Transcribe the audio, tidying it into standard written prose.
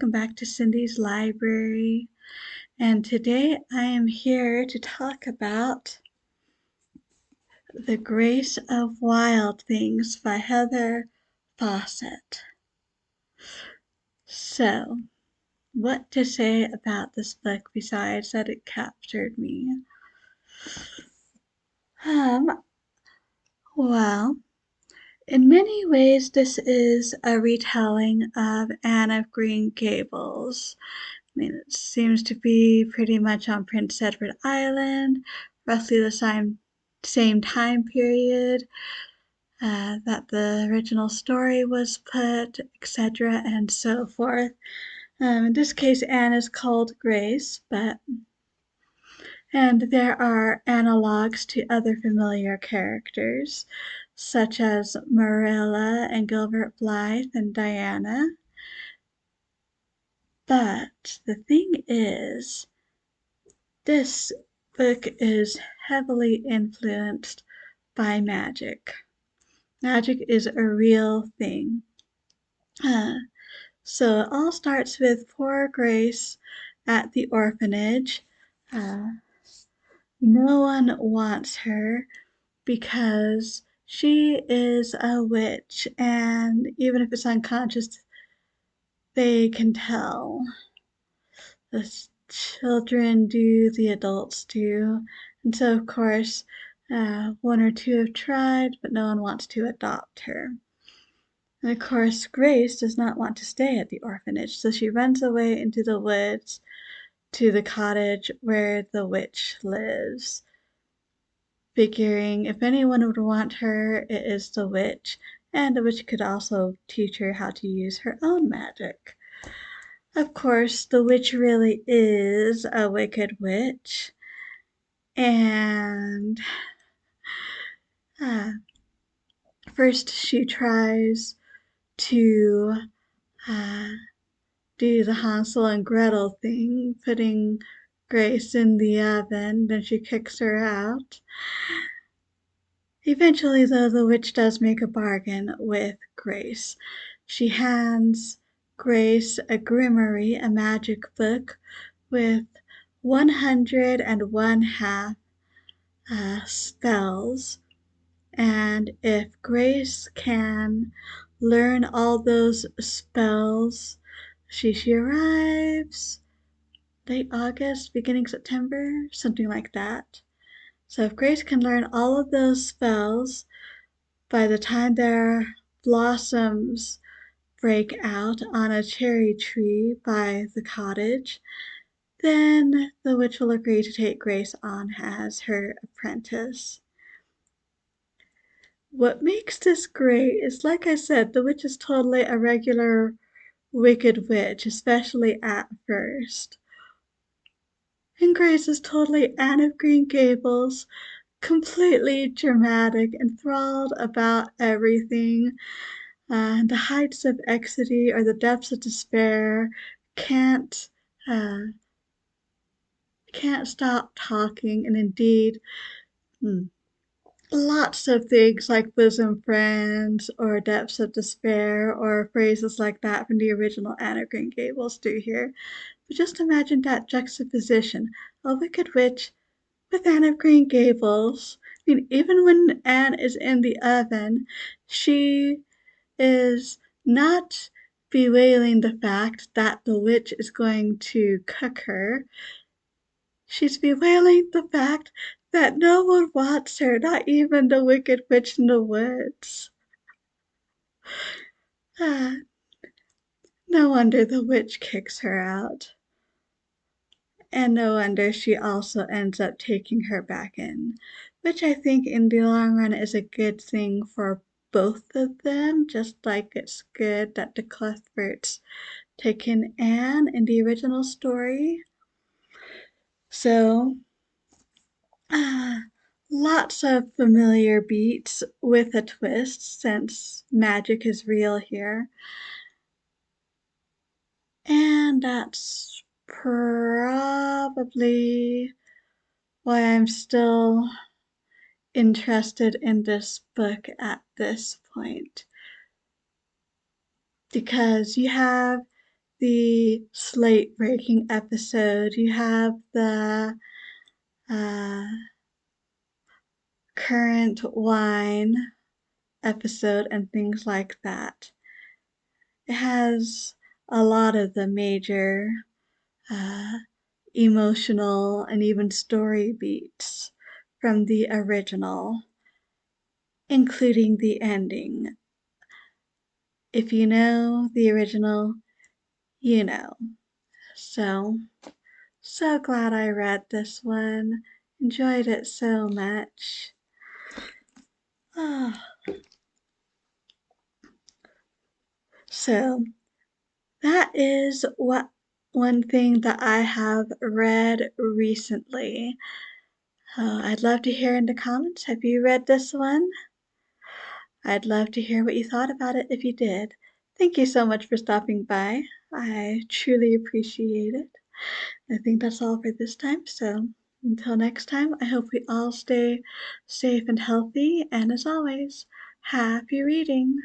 welcome back to Cindy's Library. And today I am here to talk about The Grace of Wild Things by Heather Fawcett. So, what to say about this book besides that it captured me? Well, in many ways, this is a retelling of Anne of Green Gables. I mean, it seems to be pretty much on Prince Edward Island, roughly the same time period that the original story was put, etc., and so forth. In this case, Anne is called Grace, and there are analogues to other familiar characters, such as Marilla and Gilbert Blythe and Diana. But the thing is, this book is heavily influenced by magic. Magic is a real thing. So it all starts with poor Grace at the orphanage. No one wants her because she is a witch, and even if it's unconscious, they can tell. The children do, the adults do, and so of course one or two have tried, but no one wants to adopt her. And of course Grace does not want to stay at the orphanage, so she runs away into the woods to the cottage where the witch lives, figuring if anyone would want her, it is the witch, and the witch could also teach her how to use her own magic. Of course, the witch really is a wicked witch, and first she tries to do the Hansel and Gretel thing, putting Grace in the oven, then she kicks her out. Eventually, though, the witch does make a bargain with Grace. She hands Grace a grimoire, a magic book, with 101 spells, and if Grace can learn all those spells, she arrives late August, beginning September, something like that. So if Grace can learn all of those spells, by the time their blossoms break out on a cherry tree by the cottage, then the witch will agree to take Grace on as her apprentice. What makes this great is, like I said, the witch is totally a regular wicked witch, especially at first. And Grace is totally Anne of Green Gables, completely dramatic, enthralled about everything. The heights of ecstasy or the depths of despair can't stop talking, and indeed, lots of things like bosom friends or depths of despair or phrases like that from the original Anne of Green Gables do here. But just imagine that juxtaposition, a wicked witch with Anne of Green Gables. I mean, even when Anne is in the oven, she is not bewailing the fact that the witch is going to cook her. She's bewailing the fact that no one wants her, not even the wicked witch in the woods. No wonder the witch kicks her out. And no wonder she also ends up taking her back in, which I think in the long run is a good thing for both of them, just like it's good that the Cuthberts take in Anne in the original story. So, lots of familiar beats with a twist since magic is real here. And that's probably why I'm still interested in this book at this point. Because you have the slate breaking episode, you have the uh, current wine episode, and things like that. It has a lot of the major uh, emotional and even story beats from the original, including the ending. If you know the original, you know. So, so glad I read this one. Enjoyed it so much. Ah, so that is what one thing that I have read recently. I'd love to hear in the comments. Have you read this one? I'd love to hear what you thought about it if you did. Thank you so much for stopping by. I truly appreciate it. I think that's all for this time. So until next time, I hope we all stay safe and healthy. And as always, happy reading.